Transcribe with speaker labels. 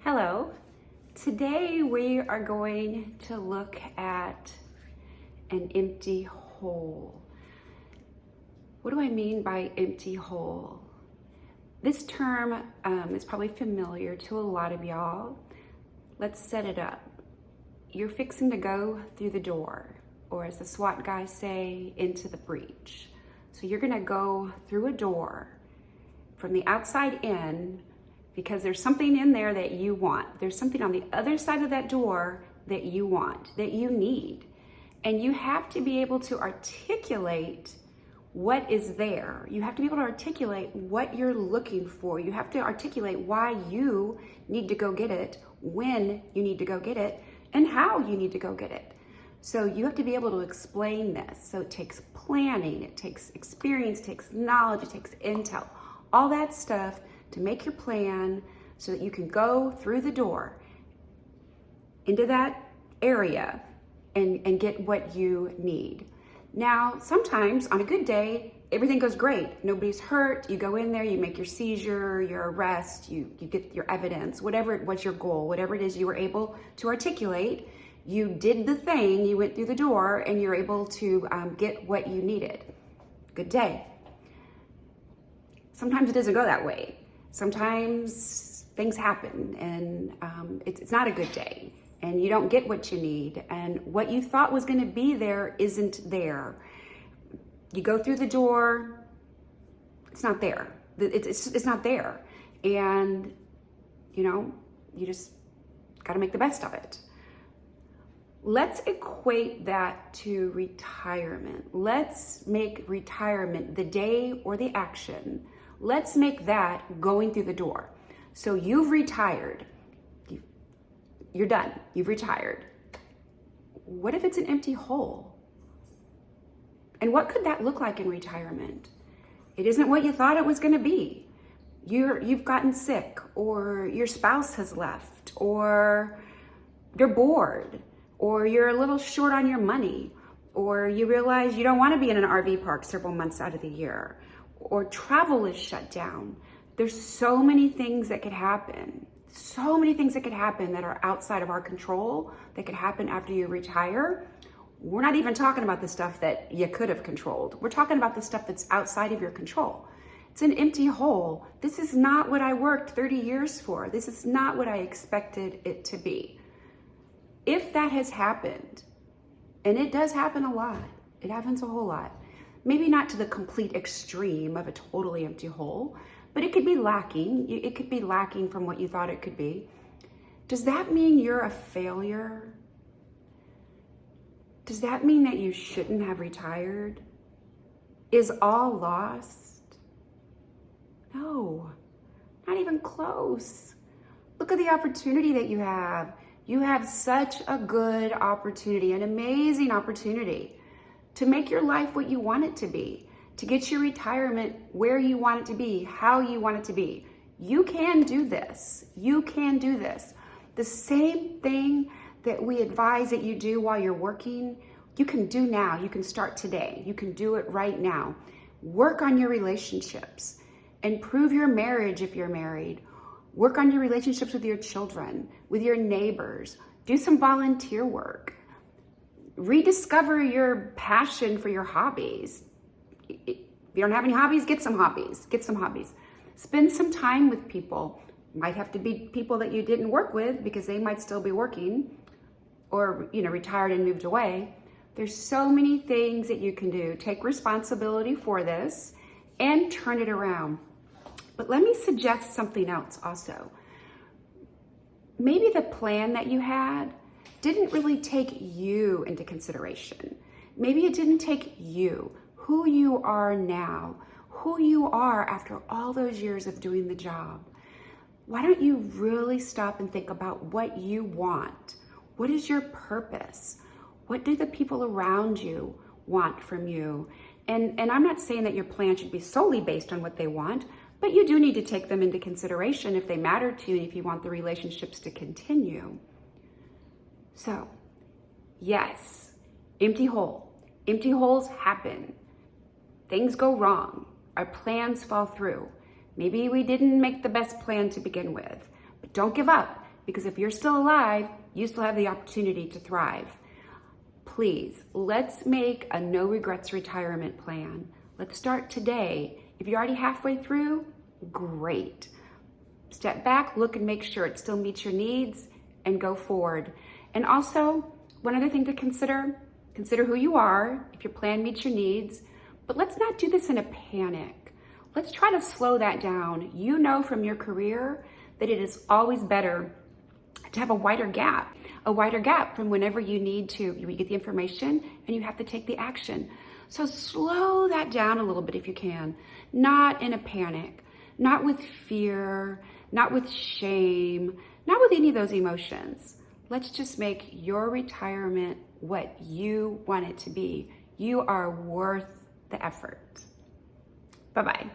Speaker 1: Hello. Today we are going to look at an empty hole. What do I mean by empty hole? This term is probably familiar to a lot of y'all. Let's set it up. You're fixing to go through the door, or as the SWAT guys say, into the breach. So you're gonna go through a door from the outside in, because there's something in there that you want. There's something on the other side of that door that you want, that you need. And you have to be able to articulate what is there. You have to be able to articulate what you're looking for. You have to articulate why you need to go get it, when you need to go get it, and how you need to go get it. So you have to be able to explain this. So it takes planning, it takes experience, it takes knowledge, it takes intel, all that stuff to make your plan so that you can go through the door into that area and get what you need. Now, sometimes on a good day, everything goes great. Nobody's hurt. You go in there, you make your seizure, your arrest, you get your evidence, whatever it was your goal, whatever it is you were able to articulate, you did the thing, you went through the door and you're able to get what you needed. Good day. Sometimes it doesn't go that way. Sometimes things happen and it's not a good day and you don't get what you need, and what you thought was going to be there isn't there. You go through the door, it's not there. It's not there. And, you just got to make the best of it. Let's equate that to retirement. Let's make retirement the day or the action. Let's make that going through the door. So you've retired. You're done. You've retired. What if it's an empty hole? And what could that look like in retirement? It isn't what you thought it was going to be. You've gotten sick, or your spouse has left, or you're bored, or you're a little short on your money, or you realize you don't want to be in an RV park several months out of the year, or travel is shut down. There's so many things that could happen. So many things that could happen that are outside of our control, that could happen after you retire. We're not even talking about the stuff that you could have controlled. We're talking about the stuff that's outside of your control. It's an empty hole. This is not what I worked 30 years for. This is not what I expected it to be. If that has happened, and it does happen a lot, it happens a whole lot, maybe not to the complete extreme of a totally empty hole, but it could be lacking. It could be lacking from what you thought it could be. Does that mean you're a failure? Does that mean that you shouldn't have retired? Is all lost? No, not even close. Look at the opportunity that you have. You have such a good opportunity, an amazing opportunity to make your life what you want it to be, to get your retirement where you want it to be, how you want it to be. You can do this. You can do this. The same thing that we advise that you do while you're working, you can do now. You can start today. You can do it right now. Work on your relationships. Improve your marriage if you're married. Work on your relationships with your children, with your neighbors. Do some volunteer work. Rediscover your passion for your hobbies. If you don't have any hobbies, get some hobbies. Get some hobbies. Spend some time with people. Might have to be people that you didn't work with because they might still be working, or retired and moved away. There's so many things that you can do. Take responsibility for this and turn it around. But let me suggest something else also. Maybe the plan that you had didn't really take you into consideration. Maybe it didn't take you, who you are now, who you are after all those years of doing the job. Why don't you really stop and think about what you want? What is your purpose? What do the people around you want from you? And I'm not saying that your plan should be solely based on what they want, but you do need to take them into consideration if they matter to you and if you want the relationships to continue. So, yes, empty hole. Empty holes happen. Things go wrong. Our plans fall through. Maybe we didn't make the best plan to begin with, but don't give up. because if you're still alive, you still have the opportunity to thrive. Please, let's make a no regrets retirement plan. Let's start today. If you're already halfway through, great. Step back, look and make sure it still meets your needs, and go forward. And also, one other thing to consider who you are, if your plan meets your needs, but let's not do this in a panic. Let's try to slow that down. You know from your career that it is always better to have a wider gap from whenever you need to, you get the information and you have to take the action. So slow that down a little bit if you can, not in a panic, not with fear, not with shame, not with any of those emotions. Let's just make your retirement what you want it to be. You are worth the effort. Bye-bye.